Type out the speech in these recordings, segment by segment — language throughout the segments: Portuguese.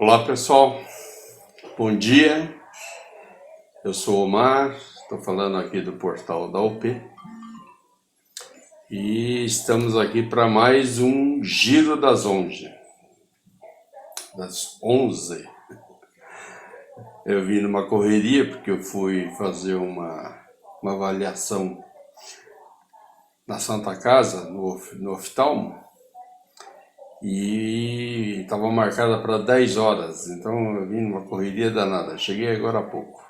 Olá pessoal, bom dia, eu sou o Omar, estou falando aqui do portal da UP e estamos aqui para mais um Giro das 11. Eu vim numa correria porque eu fui fazer uma avaliação na Santa Casa, no oftalmo, e estava marcada para 10 horas, então eu vim numa correria danada, cheguei agora há pouco.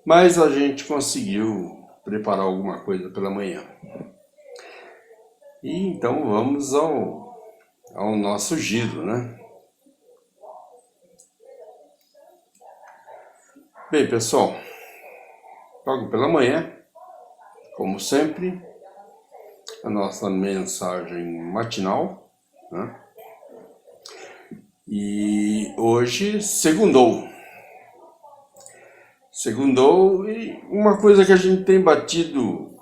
Mas a gente conseguiu preparar alguma coisa pela manhã. E então vamos ao nosso giro, né? Bem, pessoal, logo pela manhã, como sempre, a nossa mensagem matinal, né? E hoje segundou. Segundou, e uma coisa que a gente tem batido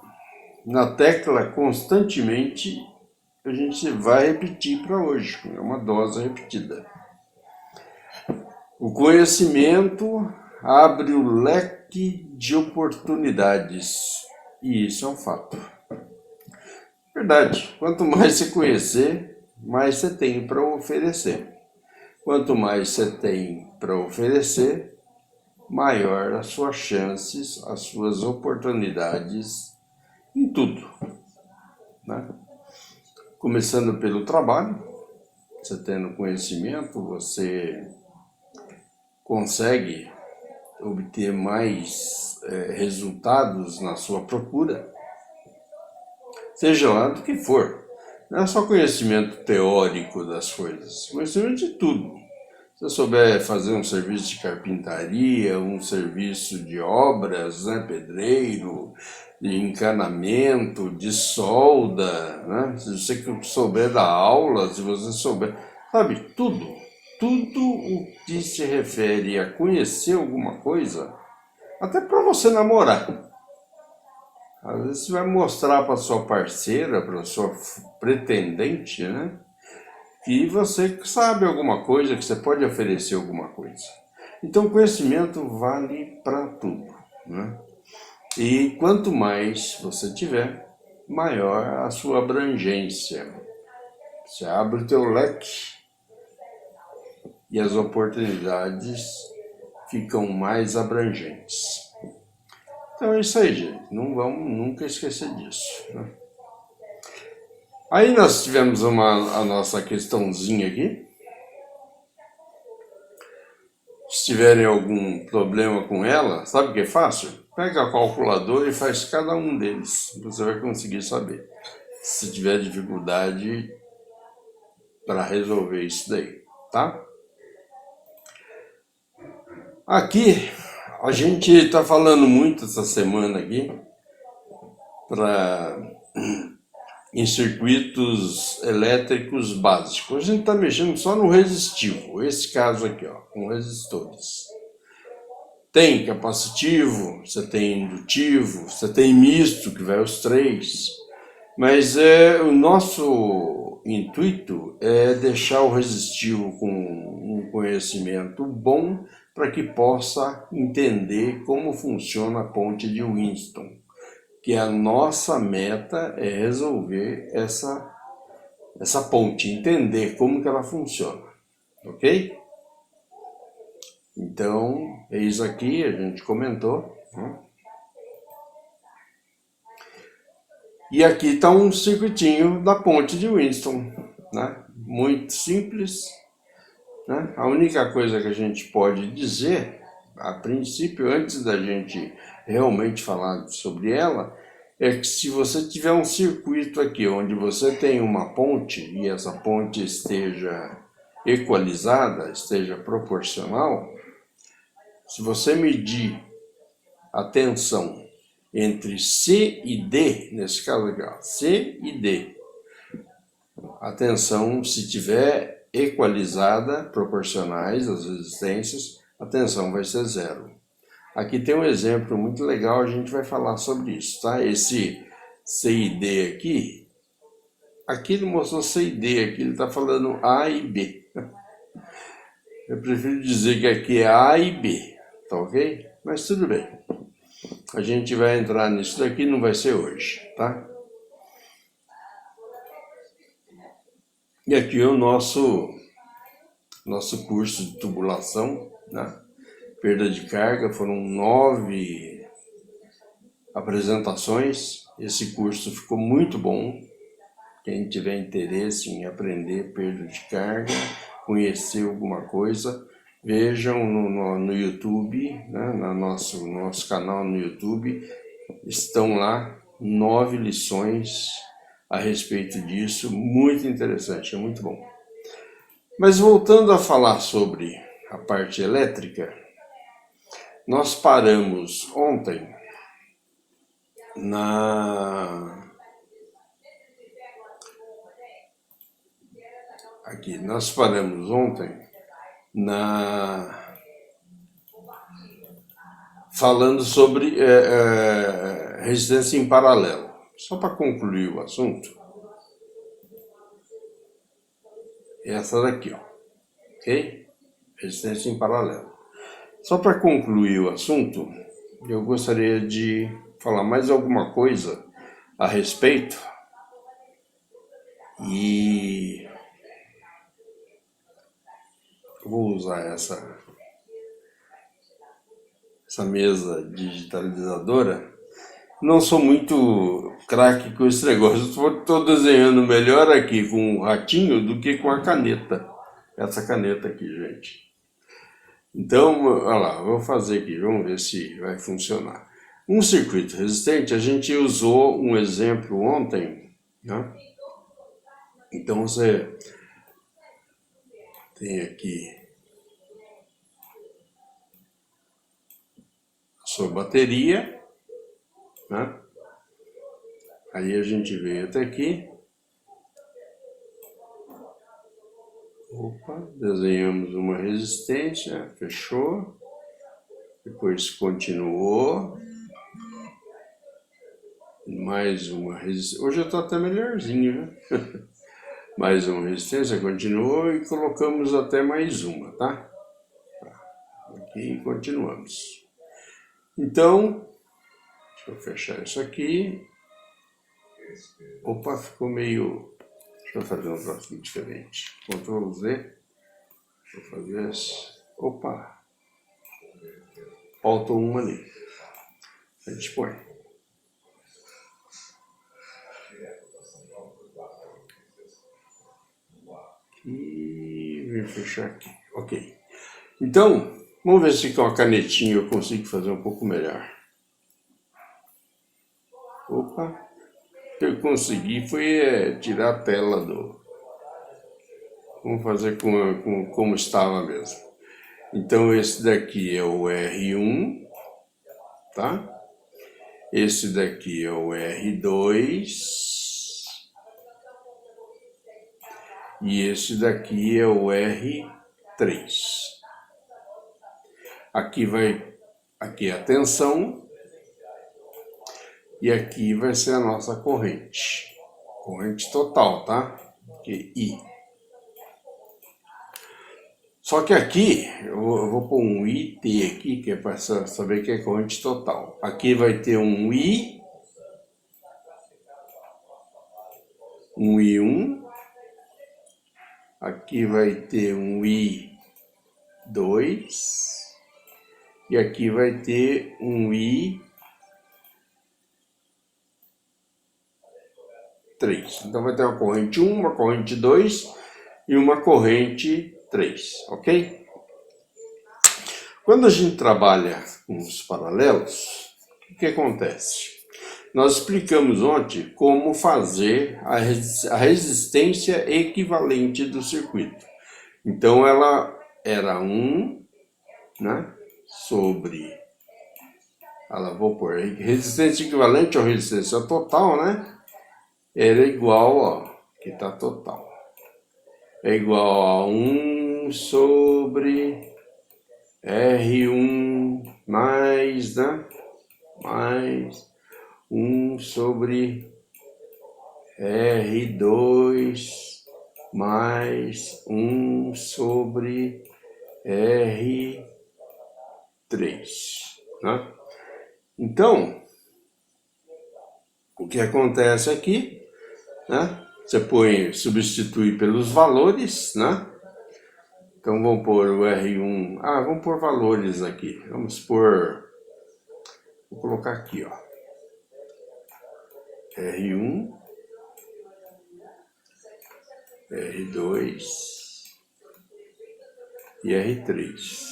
na tecla constantemente, a gente vai repetir para hoje, é uma dose repetida. O conhecimento abre o leque de oportunidades, e isso é um fato. Verdade, quanto mais você conhecer, mais você tem para oferecer. Quanto mais você tem para oferecer, maior as suas chances, as suas oportunidades em tudo, né? Começando pelo trabalho, você tendo conhecimento, você consegue obter mais resultados na sua procura, seja lá do que for. Não é só conhecimento teórico das coisas, conhecimento de tudo. Se você souber fazer um serviço de carpintaria, um serviço de obras, né, pedreiro, de encanamento, de solda, né? Se você souber dar aula, se você souber, sabe, tudo o que se refere a conhecer alguma coisa, até para você namorar. Às vezes você vai mostrar para sua parceira, para sua pretendente, né, que você sabe alguma coisa, que você pode oferecer alguma coisa. Então, conhecimento vale para tudo, né? E quanto mais você tiver, maior a sua abrangência. Você abre o teu leque e as oportunidades ficam mais abrangentes. Então é isso aí, gente. Não vamos nunca esquecer disso, né? Aí nós tivemos a nossa questãozinha aqui. Se tiverem algum problema com ela, sabe o que é fácil? Pega a calculadora e faz cada um deles. Você vai conseguir saber. Se tiver dificuldade para resolver isso daí, tá? Aqui, a gente está falando muito essa semana aqui em circuitos elétricos básicos. A gente está mexendo só no resistivo. Esse caso aqui, ó, com resistores. Tem capacitivo, você tem indutivo, você tem misto, que vai os três. Mas o nosso intuito é deixar o resistivo com um conhecimento bom para que possa entender como funciona a ponte de Winston. Que a nossa meta é resolver essa ponte, entender como que ela funciona, ok? Então, eis aqui, a gente comentou, né? E aqui está um circuitinho da ponte de Winston, né? Muito simples, né? A única coisa que a gente pode dizer, a princípio, antes da gente realmente falar sobre ela, é que se você tiver um circuito aqui onde você tem uma ponte e essa ponte esteja equalizada, esteja proporcional, se você medir a tensão entre C e D, nesse caso aqui, ó, C e D, a tensão, se tiver equalizada, proporcionais às resistências, a tensão vai ser zero. Aqui tem um exemplo muito legal, a gente vai falar sobre isso, tá? Esse C e D aqui ele mostrou C e D, aqui ele está falando A e B. Eu prefiro dizer que aqui é A e B, tá ok? Mas tudo bem. A gente vai entrar nisso daqui, não vai ser hoje, tá? E aqui é o nosso curso de tubulação, né? Perda de carga, foram 9 apresentações. Esse curso ficou muito bom. Quem tiver interesse em aprender perda de carga, conhecer alguma coisa, vejam no YouTube, né? No nosso canal no YouTube, estão lá 9 lições a respeito disso, muito interessante, é muito bom. Mas voltando a falar sobre a parte elétrica, nós paramos ontem falando sobre resistência em paralelo. Só para concluir o assunto, essa daqui, ó, ok? Resistência em paralelo. Só para concluir o assunto, eu gostaria de falar mais alguma coisa a respeito e vou usar essa mesa digitalizadora. Não sou muito craque com esse negócio. Estou desenhando melhor aqui com o ratinho do que com a caneta. Essa caneta aqui, gente. Então, olha lá, vou fazer aqui, vamos ver se vai funcionar. Um circuito resistente, a gente usou um exemplo ontem, né? Então você tem aqui a sua bateria, né? Aí a gente veio até aqui. Opa, desenhamos uma resistência, fechou. Depois continuou. Mais uma resistência. Hoje eu estou até melhorzinho, né? Mais uma resistência, continuou e colocamos até mais uma, tá? Aqui continuamos. Então, deixa eu fechar isso aqui. Opa, ficou meio... Deixa eu fazer um troço diferente. Ctrl Z. Deixa eu fazer esse. Opa! Faltou uma ali. A gente põe. E vou fechar aqui. Ok. Então, vamos ver se com a canetinha eu consigo fazer um pouco melhor. Opa! O que eu consegui foi tirar a tela do... Vamos fazer como estava mesmo. Então, esse daqui é o R1, tá? Esse daqui é o R2. E esse daqui é o R3. Aqui é a tensão. E aqui vai ser a nossa corrente. Corrente total, tá? Que I. Só que aqui, eu vou pôr um IT aqui, que é para saber que é corrente total. Aqui vai ter um I, um I1. Aqui vai ter um I2. E aqui vai ter um I3. Então vai ter uma corrente 1, uma corrente 2 e uma corrente 3, ok? Quando a gente trabalha com os paralelos, o que acontece? Nós explicamos ontem como fazer a resistência equivalente do circuito. Então ela era 1, né, sobre... vou pôr aí, resistência equivalente ou resistência total, né? Era igual, ó, que está total. É igual a 1 sobre R1 mais, né? Mais 1 sobre R2 mais 1 sobre R3. Né? Então, o que acontece aqui, né? Você substitui pelos valores, né? Então vamos pôr o R1, vamos pôr valores aqui, vou colocar aqui, ó, R1, R2 e R3.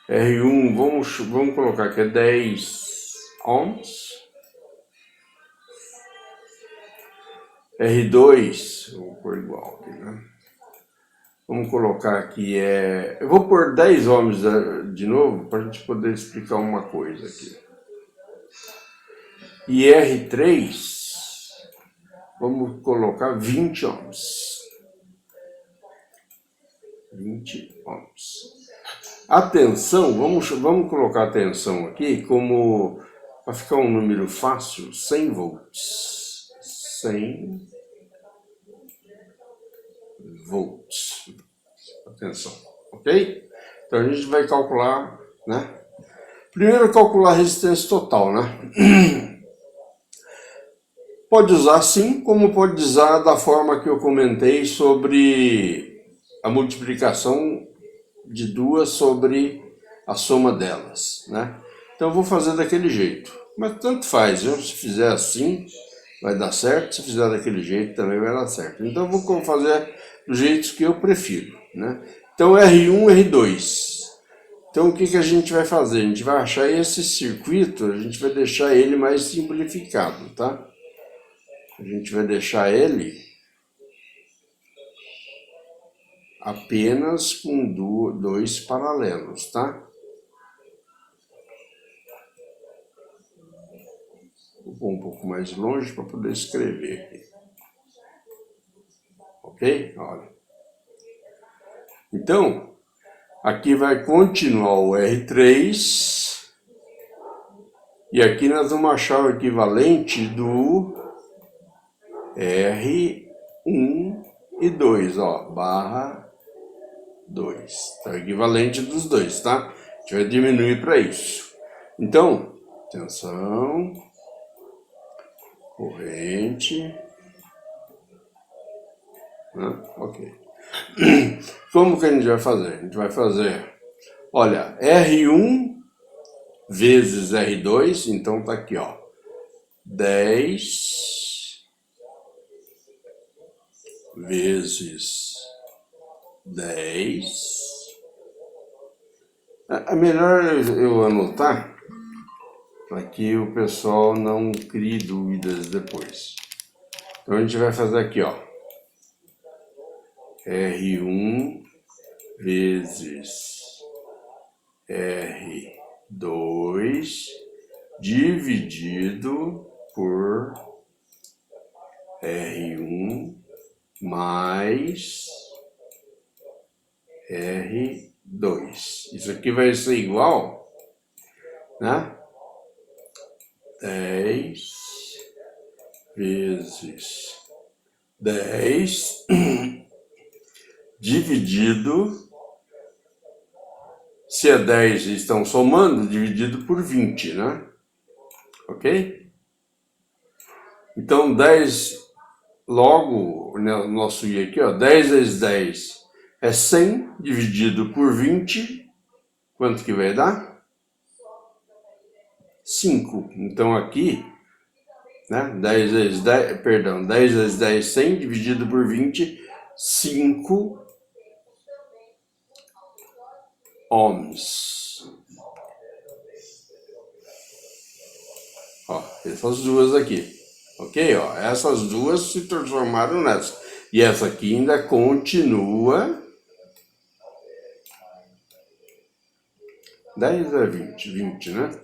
R1, vamos colocar que é 10 ohms. R2, vou pôr igual aqui, né? Vamos colocar aqui, eu vou pôr 10 ohms de novo, para a gente poder explicar uma coisa aqui. E R3, vamos colocar 20 ohms. 20 ohms. A tensão, vamos colocar a tensão aqui como, para ficar um número fácil, 100 volts. 100 volts. Atenção, ok? Então a gente vai calcular, né? Primeiro calcular a resistência total, né? Pode usar sim, como pode usar da forma que eu comentei sobre a multiplicação de duas sobre a soma delas, né? Então eu vou fazer daquele jeito, mas tanto faz, viu? Se fizer assim vai dar certo, se fizer daquele jeito também vai dar certo. Então eu vou fazer do jeito que eu prefiro, né? Então R1, R2. Então o que a gente vai fazer? A gente vai achar esse circuito, a gente vai deixar ele mais simplificado, tá? A gente vai deixar ele apenas com dois paralelos, tá? Vou pôr um pouco mais longe para poder escrever aqui. Ok? Olha. Então, aqui vai continuar o R3. E aqui nós vamos achar o equivalente do R1 e 2, ó, barra 2. Então, é o equivalente dos dois, tá? A gente vai diminuir para isso. Então, tensão, corrente, né? Ok. Como que a gente vai fazer? A gente vai fazer, olha, R1 vezes R2, então tá aqui, ó, 10 vezes 10. É melhor eu anotar para que o pessoal não crie dúvidas depois. Então a gente vai fazer aqui, ó, R1 vezes R2 dividido por R1 mais R2. Isso aqui vai ser igual, né? 10 vezes 10 dividido, se é 10 estão somando, dividido por 20, né? Ok? Então 10, logo, no nosso i aqui, ó, 10 vezes 10 é 100, dividido por 20, quanto que vai dar? 5. Então aqui, né, 10 vezes 10, perdão, 10 vezes 10, 100, dividido por 20, 5 ohms. Ó, essas duas aqui. Ok? Ó, essas duas se transformaram nessa. E essa aqui ainda continua. 10 é 20, 20, né?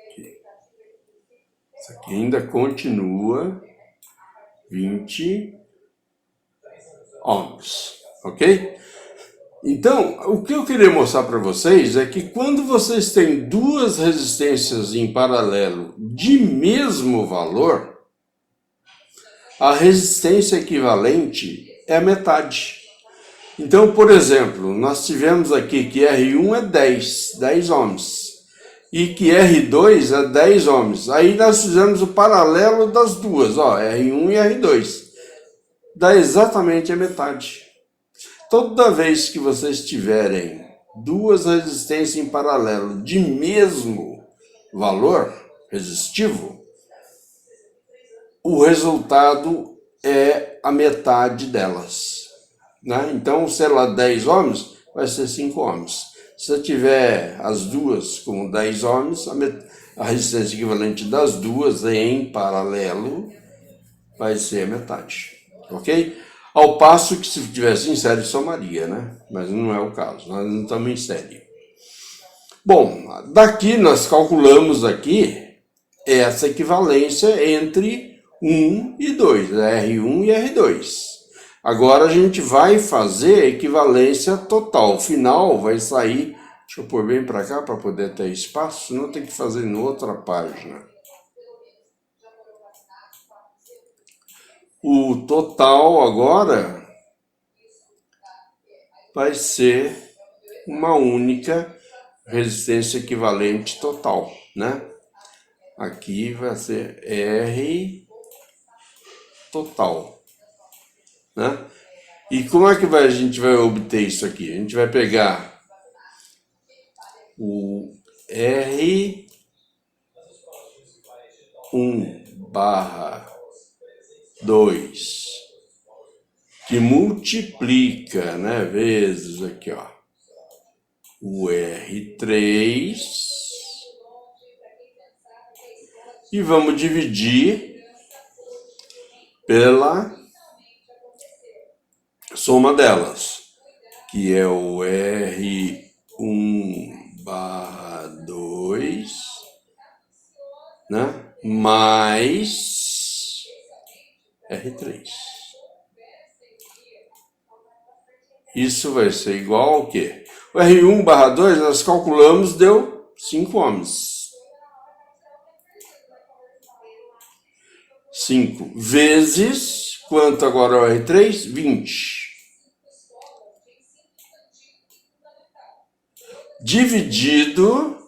Aqui. Essa aqui ainda continua 20 ohms. Ok? Então, o que eu queria mostrar para vocês é que quando vocês têm duas resistências em paralelo de mesmo valor, a resistência equivalente é a metade. Então, por exemplo, nós tivemos aqui que R1 é 10 ohms, e que R2 é 10 ohms. Aí nós fizemos o paralelo das duas, ó, R1 e R2. Dá exatamente a metade. Toda vez que vocês tiverem duas resistências em paralelo de mesmo valor resistivo, o resultado é a metade delas, né? Então, se ela 10 ohms, vai ser 5 ohms. Se eu tiver as duas com 10 ohms, a resistência equivalente das duas em paralelo vai ser a metade, ok? Ao passo que se tivesse em série somaria, né? Mas não é o caso, nós não estamos em série. Bom, daqui nós calculamos aqui essa equivalência entre 1 e 2, R1 e R2. Agora a gente vai fazer a equivalência total. O final vai sair, deixa eu pôr bem para cá para poder ter espaço, senão tem que fazer em outra página. O total agora vai ser uma única resistência equivalente total, né? Aqui vai ser R total, né? E como é que a gente vai obter isso aqui? A gente vai pegar o R1/2, que multiplica, né, vezes aqui, ó, o R3, e vamos dividir pela soma delas, que é o R1/2, né, mais R3. Isso vai ser igual ao quê? O R1/2 nós calculamos, deu 5 ohms. 5 vezes, quanto agora é o R3? 20. Dividido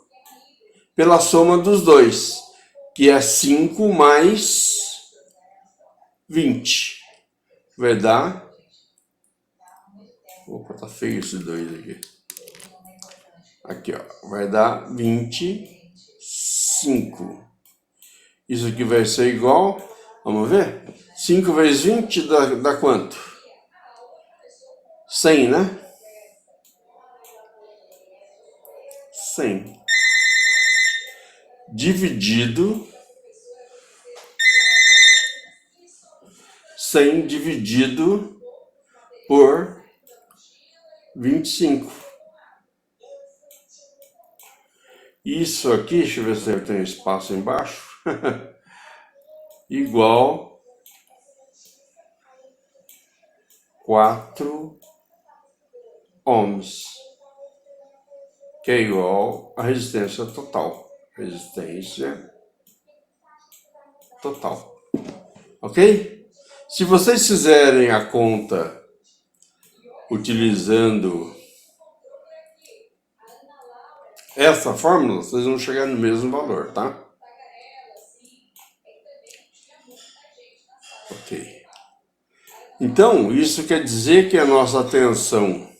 pela soma dos dois, que é 5 mais 20. Vai dar... Opa, tá feio esse 2 aqui. Aqui, ó. Vai dar 25. Isso aqui vai ser igual... Vamos ver? 5 vezes 20 dá quanto? 100, né? 100. Dividido... 100 dividido por 25. Isso aqui, deixa eu ver se eu tenho espaço embaixo. Igual 4 ohms, que é igual à resistência total. Resistência total. Ok? Se vocês fizerem a conta utilizando essa fórmula, vocês vão chegar no mesmo valor, tá? Ok. Então, isso quer dizer que a nossa tensão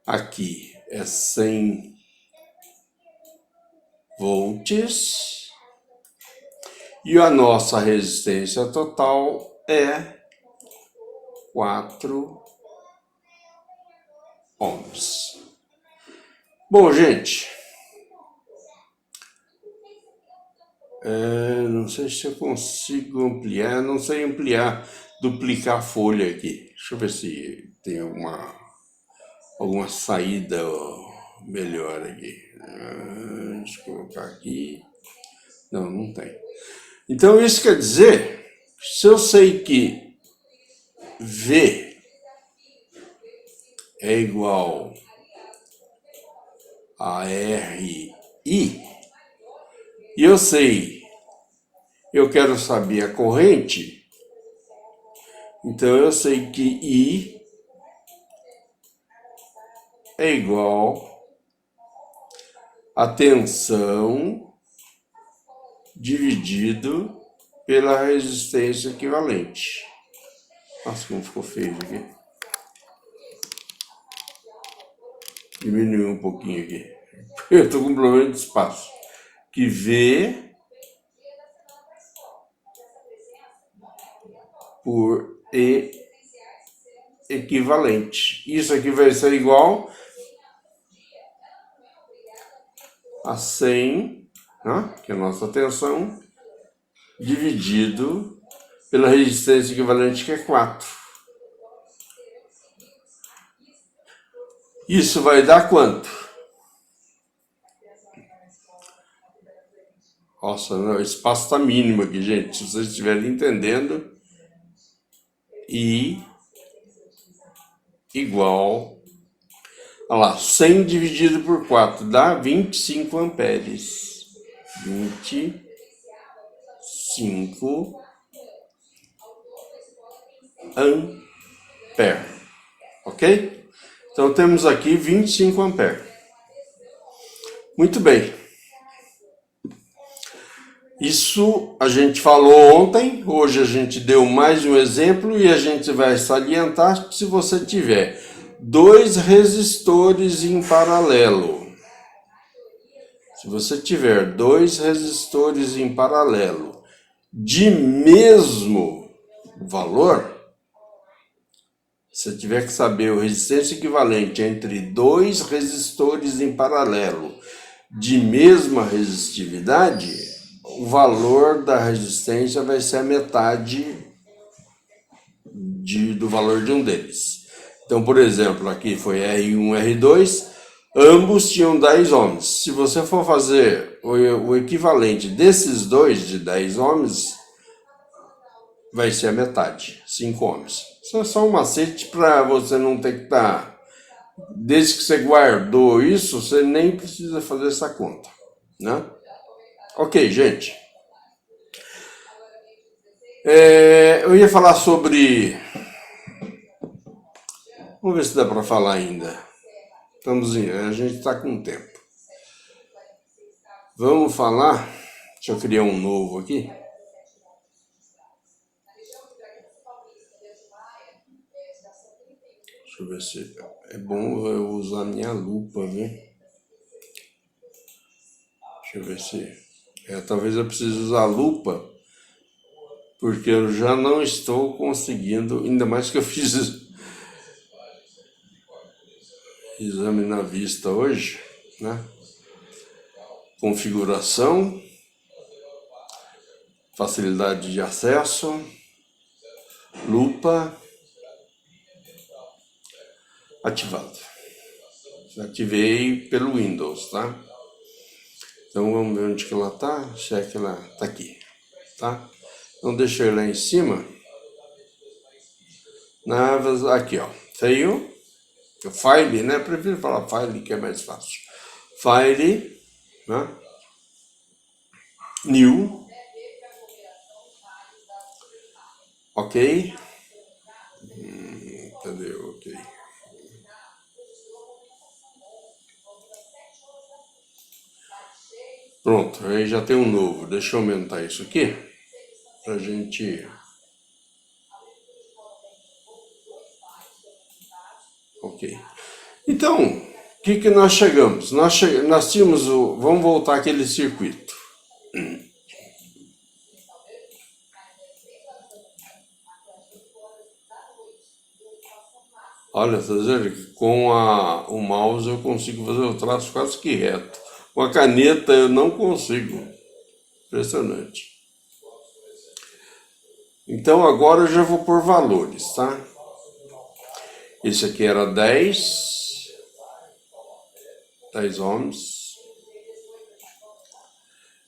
aqui é 100 volts e a nossa resistência total é 4 ohms. Bom, gente, não sei se eu consigo ampliar, não sei ampliar, duplicar a folha aqui. Deixa eu ver se tem alguma saída melhor aqui. Deixa eu colocar aqui. Não tem. Então isso quer dizer, se eu sei que V é igual a RI, e eu quero saber a corrente, então eu sei que I é igual a tensão dividido pela resistência equivalente. Nossa, como ficou feio isso aqui. Diminuiu um pouquinho aqui. Eu estou com um problema de espaço. Que V por E equivalente. Isso aqui vai ser igual a 100, né, que é a nossa tensão, dividido pela resistência equivalente, que é 4. Isso vai dar quanto? Nossa, não, o espaço está mínimo aqui, gente. Se vocês estiverem entendendo, I igual, olha lá, 100 dividido por 4 dá 25 amperes. 25 ampere, ok? Então temos aqui 25 amperes. Muito bem. Isso a gente falou ontem, hoje a gente deu mais um exemplo e a gente vai salientar que se você tiver dois resistores em paralelo, se você tiver dois resistores em paralelo de mesmo valor, você tiver que saber a resistência equivalente entre dois resistores em paralelo de mesma resistividade, o valor da resistência vai ser a metade do valor de um deles. Então, por exemplo, aqui foi R1, R2, ambos tinham 10 ohms. Se você for fazer o equivalente desses dois de 10 ohms, vai ser a metade, 5 ohms. Isso é só um macete para você não ter que estar... Desde que você guardou isso, você nem precisa fazer essa conta, né? Ok, gente. Eu ia falar sobre... Vamos ver se dá para falar ainda. A gente está com tempo. Vamos falar... Deixa eu criar um novo aqui. Deixa eu ver se... É bom eu usar minha lupa, viu? Deixa eu ver se... talvez eu precise usar a lupa, porque eu já não estou conseguindo, ainda mais que eu fiz exame na vista hoje, né? Configuração, facilidade de acesso, lupa, ativado. Ativei pelo Windows, tá? Então vamos ver onde que ela tá. Check, ela tá aqui, tá? Então deixa eu ir lá em cima. Aqui, ó. Saiu. File, né? Prefiro falar file, que é mais fácil. File, né? New. Ok. Cadê o ok? Pronto, aí já tem um novo. Deixa eu aumentar isso aqui pra gente... Ok. Então, o que nós chegamos? Nós tínhamos o... Vamos voltar àquele circuito. Olha, tá vendo que com o mouse eu consigo fazer o traço quase que reto. Com a caneta eu não consigo. Impressionante. Então agora eu já vou por valores, tá? Esse aqui era 10 ohms.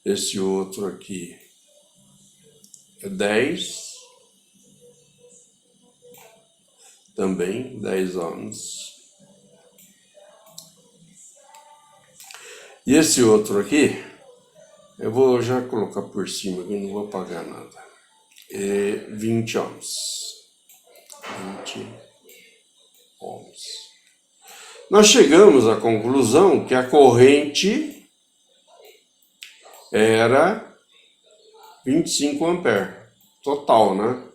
Esse outro aqui é 10. Também 10 ohms. E esse outro aqui, eu vou já colocar por cima, que eu não vou apagar nada. É 20 ohms. 20 ohms. Nós chegamos à conclusão que a corrente era 25 amperes, total, né?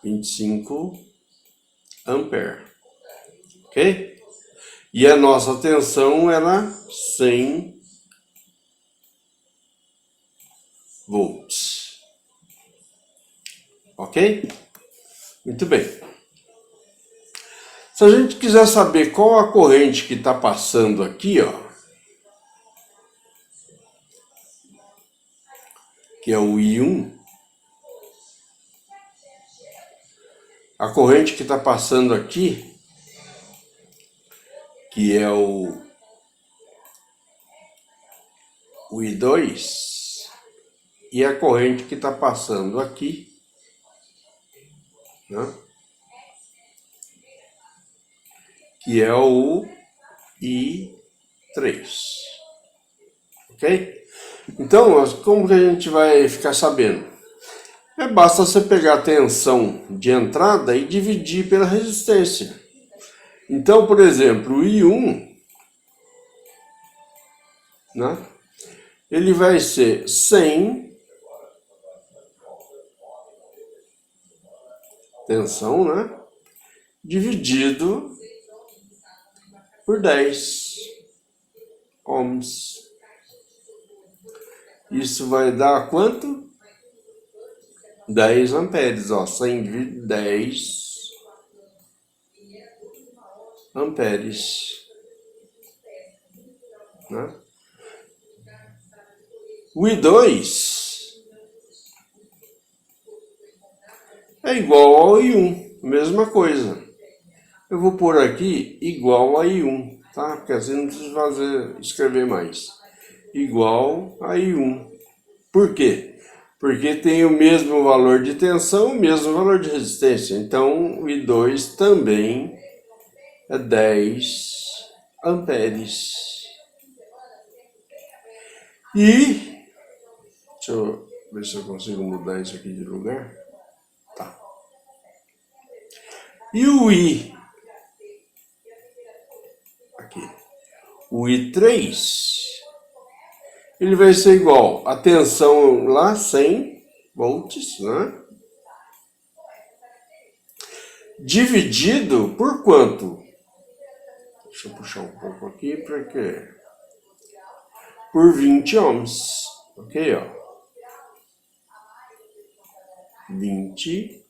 25 amperes, ok? E a nossa tensão era 100 volts, ok? Muito bem. Se a gente quiser saber qual a corrente que está passando aqui, ó, que é o I1, a corrente que está passando aqui, que é o I2, e a corrente que está passando aqui, né, que é o I3, ok? Então, como que a gente vai ficar sabendo? Basta você pegar a tensão de entrada e dividir pela resistência. Então, por exemplo, o I1, né, ele vai ser 100 tensão, né, dividido por 10 ohms. Isso vai dar quanto? 10 amperes, ó, 100 dividido 10 amperes, né? O I2 é igual ao I1, mesma coisa. Eu vou pôr aqui igual a I1, tá? Porque assim não precisa escrever mais. Igual a I1. Por quê? Porque tem o mesmo valor de tensão, o mesmo valor de resistência. Então, o I2 também é 10 amperes. E, deixa eu ver se eu consigo mudar isso aqui de lugar. Tá. E o I, aqui, o I3, ele vai ser igual a tensão lá, 100 volts, né? Dividido por quanto? Deixa eu puxar um pouco aqui para que... Por 20 ohms, ok, ó. 20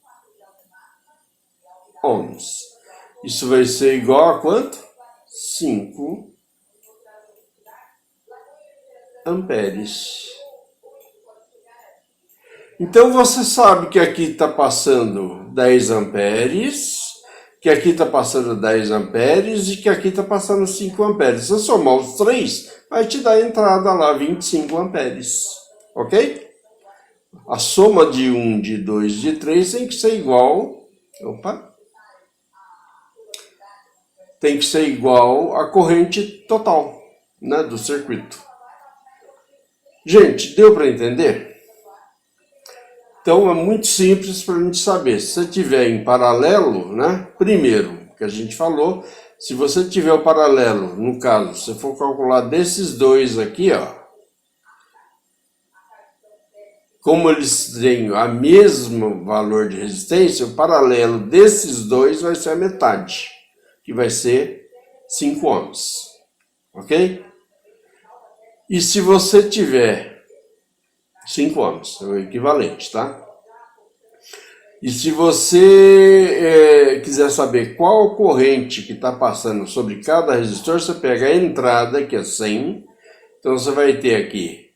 ohms. Isso vai ser igual a quanto? 5 amperes. Então você sabe que aqui está passando 10 amperes, que aqui está passando 10 amperes e que aqui está passando 5 amperes. Se eu somar os três, vai te dar a entrada lá, 25 amperes, ok? A soma de 1, de 2, de 3 tem que ser igual... Opa! Tem que ser igual à corrente total, né, do circuito. Gente, deu para entender? Então é muito simples para a gente saber. Se você tiver em paralelo, né? Primeiro, que a gente falou, se você tiver o paralelo, no caso, se você for calcular desses dois aqui, ó, como eles têm a mesmo valor de resistência, o paralelo desses dois vai ser a metade, que vai ser 5 ohms, ok? E se você tiver 5 ohms, é o equivalente, tá? E se você quiser saber qual corrente que está passando sobre cada resistor, você pega a entrada, que é 100. Então você vai ter aqui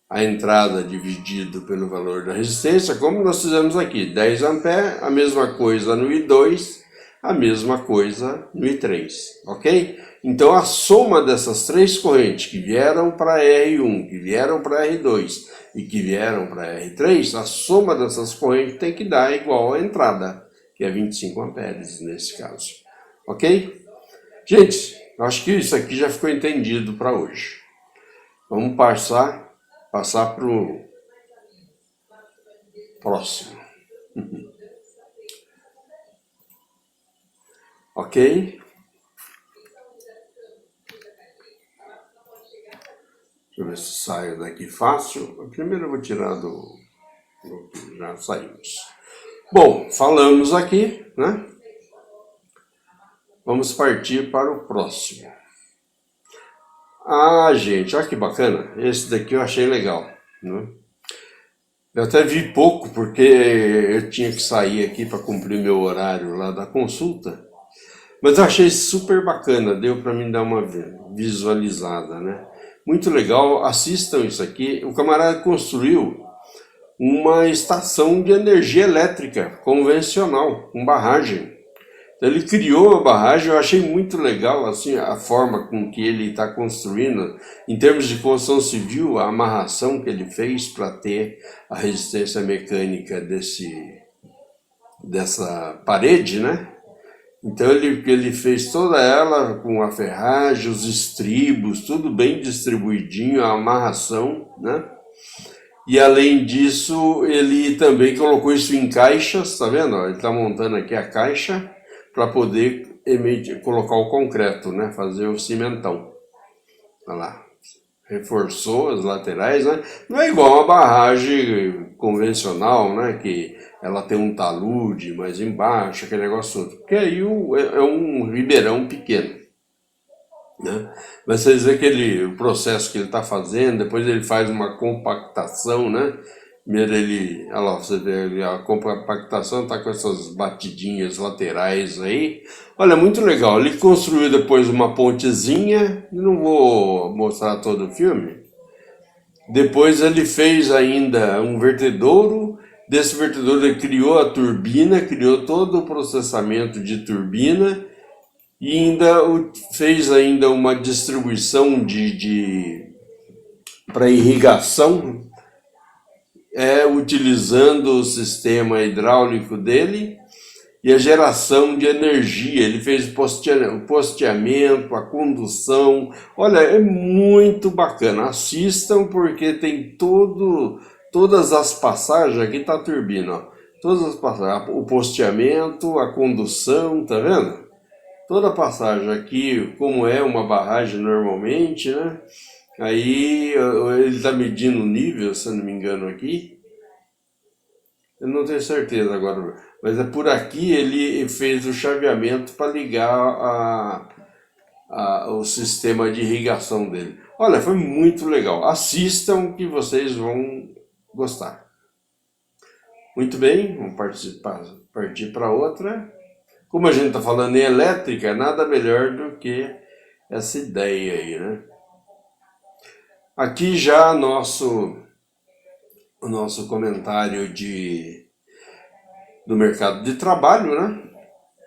a entrada dividido pelo valor da resistência, como nós fizemos aqui, 10 amperes, a mesma coisa no I2, a mesma coisa no I3, ok? Então a soma dessas três correntes que vieram para R1, que vieram para R2 e que vieram para R3, a soma dessas correntes tem que dar igual à entrada, que é 25 amperes nesse caso, ok? Gente, acho que isso aqui já ficou entendido para hoje. Vamos passar para o próximo. Ok? eu ver se saio daqui fácil. Primeiro eu vou tirar do... Já saímos. Bom, falamos aqui, né? Vamos partir para o próximo. Ah, gente, olha que bacana. Esse daqui eu achei legal, né? Eu até vi pouco, porque eu tinha que sair aqui para cumprir meu horário lá da consulta. Mas eu achei super bacana, deu para mim dar uma visualizada, né? Muito legal, assistam isso aqui. O camarada construiu uma estação de energia elétrica convencional, com barragem. Então, ele criou a barragem, eu achei muito legal assim a forma com que ele está construindo, em termos de construção civil, a amarração que ele fez para ter a resistência mecânica dessa parede, né? Então ele fez toda ela com a ferragem, os estribos, tudo bem distribuidinho, a amarração, né? E além disso, ele também colocou isso em caixas, tá vendo? Ele está montando aqui a caixa para poder colocar o concreto, né? Fazer o cimentão. Olha lá. Reforçou as laterais, né? Não é igual uma barragem convencional, né? Que ela tem um talude mais embaixo, aquele negócio todo. Porque aí é um ribeirão pequeno, né? Mas vocês veem o processo que ele está fazendo, depois ele faz uma compactação, né? Primeiro olha lá, você vê a compactação está com essas batidinhas laterais aí. Olha, muito legal. Ele construiu depois uma pontezinha, não vou mostrar todo o filme. Depois ele fez ainda um vertedouro. Desse vertedouro ele criou a turbina, criou todo o processamento de turbina e ainda fez ainda uma distribuição para irrigação, utilizando o sistema hidráulico dele e a geração de energia. Ele fez o posteamento, a condução. Olha, é muito bacana. Assistam porque tem todas as passagens. Aqui está a turbina, ó. Todas as passagens, o posteamento, a condução, tá vendo? Toda a passagem aqui, como é uma barragem normalmente, né? Aí ele está medindo o nível, se eu não me engano aqui. Eu não tenho certeza agora, mas é por aqui ele fez o chaveamento para ligar o sistema de irrigação dele. Olha, foi muito legal. Assistam que vocês vão gostar. Muito bem, vamos partir para outra. Como a gente está falando em elétrica, nada melhor do que essa ideia aí, né? Aqui já o nosso comentário do mercado de trabalho, né?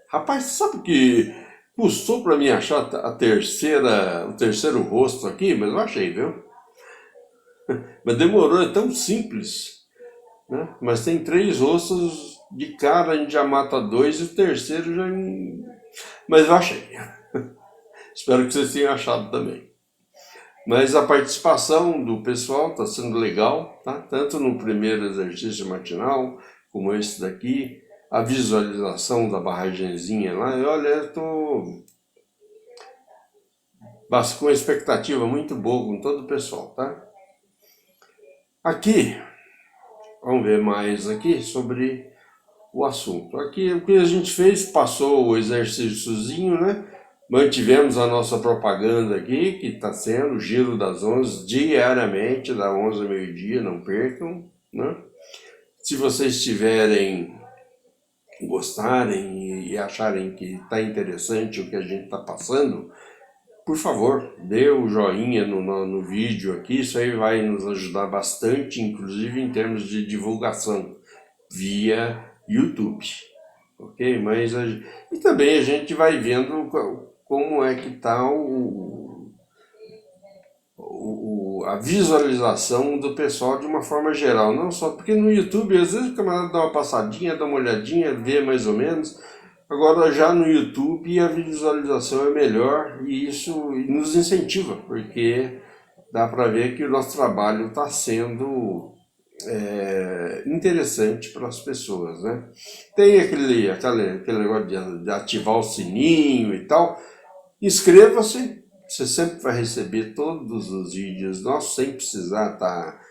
Rapaz, sabe que custou para mim achar o terceiro rosto aqui? Mas eu achei, viu? Mas demorou, é tão simples, né? Mas tem 3 rostos de cara, a gente já mata 2 e o terceiro já... Mas eu achei. Espero que vocês tenham achado também. Mas a participação do pessoal está sendo legal, tá? Tanto no primeiro exercício matinal, como esse daqui, a visualização da barragenzinha lá. Olha, eu estou com uma expectativa muito boa com todo o pessoal, tá? Aqui, vamos ver mais aqui sobre o assunto. Aqui o que a gente fez, passou o exercíciozinho, né? Mantivemos a nossa propaganda aqui, que está sendo o Giro das 11, diariamente, da 11 ao meio-dia, não percam, né? Se vocês gostarem e acharem que está interessante o que a gente está passando, por favor, dê o joinha no vídeo aqui, isso aí vai nos ajudar bastante, inclusive em termos de divulgação via YouTube, ok? E também a gente vai vendo como é que está a visualização do pessoal de uma forma geral, não só porque no YouTube às vezes o camarada dá uma passadinha, dá uma olhadinha, vê mais ou menos. Agora já no YouTube a visualização é melhor e isso nos incentiva, porque dá para ver que o nosso trabalho está sendo interessante para as pessoas, né? Tem aquele negócio de ativar o sininho e tal. Inscreva-se, você sempre vai receber todos os vídeos nossos sem precisar estar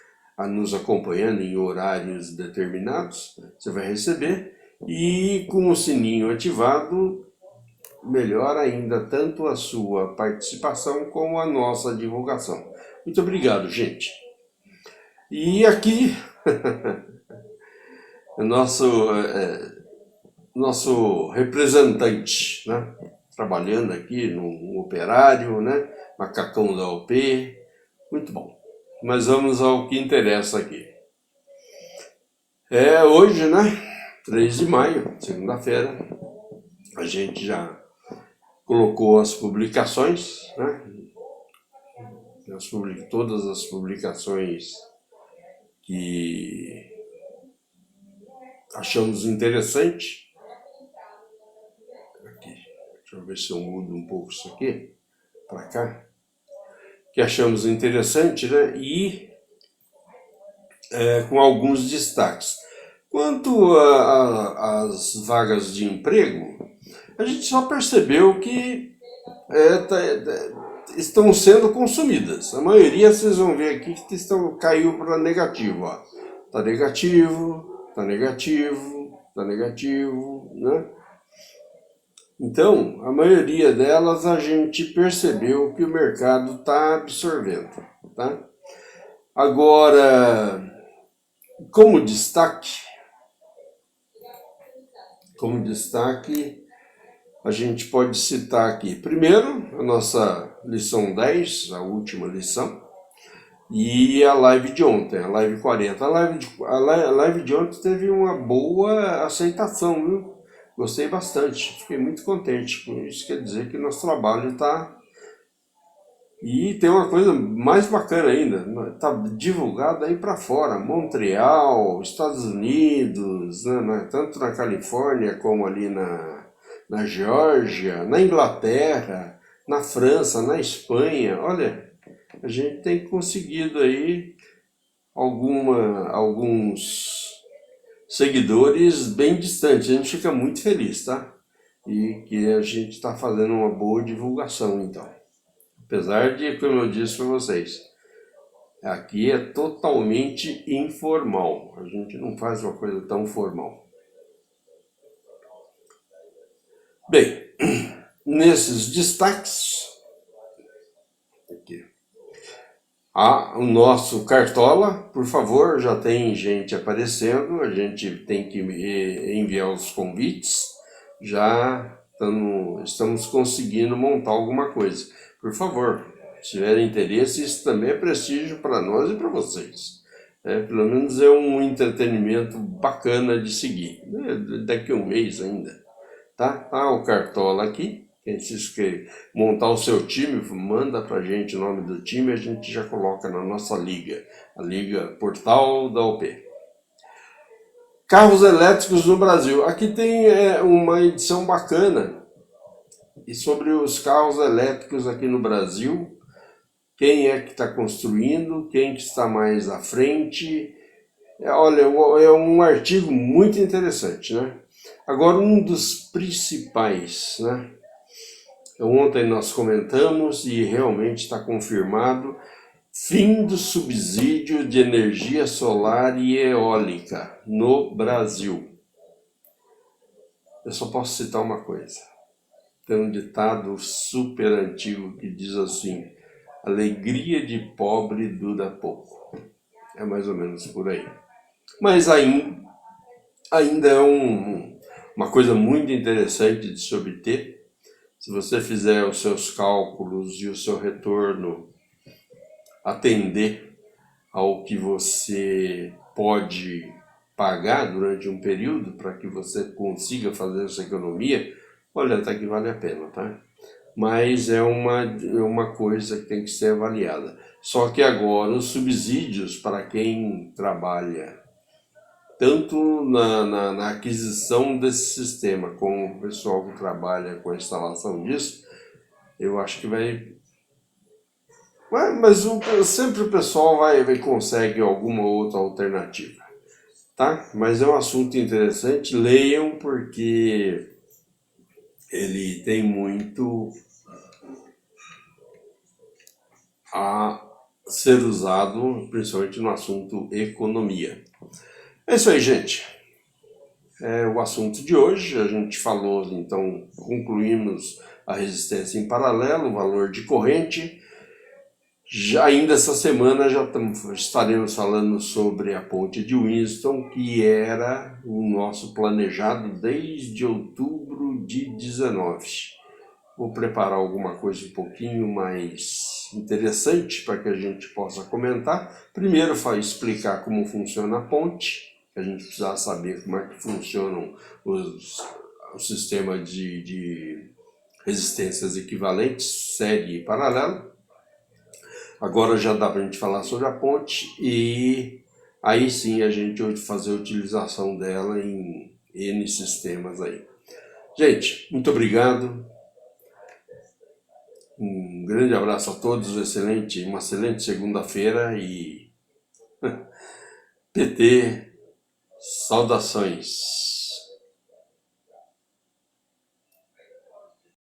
nos acompanhando em horários determinados. Você vai receber e com o sininho ativado, melhor ainda tanto a sua participação como a nossa divulgação. Muito obrigado, gente. E aqui, o nosso representante, né? Trabalhando aqui no operário, né? Macacão da OP. Muito bom. Mas vamos ao que interessa aqui. É hoje, né? 3 de maio, segunda-feira. A gente já colocou as publicações, né? Todas as publicações que achamos interessante. Aqui, deixa eu ver se eu mudo um pouco isso aqui para cá. Que achamos interessante, né? E com alguns destaques. Quanto às vagas de emprego, a gente só percebeu que estão sendo consumidas. A maioria vocês vão ver aqui que caiu para negativo. Ó. Tá negativo, tá negativo, tá negativo, né? Então, a maioria delas a gente percebeu que o mercado está absorvendo, tá? Agora, como destaque, a gente pode citar aqui, primeiro, a nossa lição 10, a última lição, e a live de ontem, a live 40. A live de ontem teve uma boa aceitação, viu? Gostei bastante, fiquei muito contente com isso. Quer dizer que nosso trabalho está... E tem uma coisa mais bacana ainda, está divulgado aí para fora, Montreal, Estados Unidos, né, tanto na Califórnia como ali na Geórgia, na Inglaterra, na França, na Espanha. Olha, a gente tem conseguido aí alguns seguidores bem distantes. A gente fica muito feliz, tá? E que a gente está fazendo uma boa divulgação, então. Apesar de, como eu disse para vocês, aqui é totalmente informal. A gente não faz uma coisa tão formal. Bem, nesses destaques, aqui, o nosso Cartola, por favor, já tem gente aparecendo, a gente tem que enviar os convites, já estamos conseguindo montar alguma coisa. Por favor, se tiverem interesse, isso também é prestígio para nós e para vocês. Pelo menos é um entretenimento bacana de seguir, daqui a um mês ainda. Tá o Cartola aqui. Quem se inscreve, montar o seu time, manda pra gente o nome do time, a gente já coloca na nossa liga, a Liga Portal da OP. Carros elétricos no Brasil. Aqui tem uma edição bacana e sobre os carros elétricos aqui no Brasil, quem é que está construindo, quem que está mais à frente. Olha, é um artigo muito interessante, né? Agora, um dos principais, né? Ontem nós comentamos e realmente está confirmado, fim do subsídio de energia solar e eólica no Brasil. Eu só posso citar uma coisa. Tem um ditado super antigo que diz assim: alegria de pobre dura pouco. É mais ou menos por aí. Mas ainda é uma coisa muito interessante de se obter. Se você fizer os seus cálculos e o seu retorno atender ao que você pode pagar durante um período para que você consiga fazer essa economia, olha, até que vale a pena, tá? Mas é uma coisa que tem que ser avaliada. Só que agora os subsídios para quem trabalha tanto na aquisição desse sistema como o pessoal que trabalha com a instalação disso, eu acho que vai... Mas sempre o pessoal consegue alguma outra alternativa, tá? Mas é um assunto interessante, leiam porque ele tem a ser usado, principalmente no assunto economia. É isso aí, gente. É o assunto de hoje. A gente falou, então, concluímos a resistência em paralelo, o valor de corrente. Já ainda essa semana estaremos falando sobre a ponte de Winston, que era o nosso planejado desde outubro de 19. Vou preparar alguma coisa um pouquinho mais interessante para que a gente possa comentar. Primeiro, explicar como funciona a ponte, que a gente precisa saber como é que funcionam o sistema de resistências equivalentes, série e paralelo. Agora já dá para a gente falar sobre a ponte e aí sim a gente fazer a utilização dela em N sistemas aí. Gente, muito obrigado. Um grande abraço a todos, uma excelente segunda-feira e PT, saudações.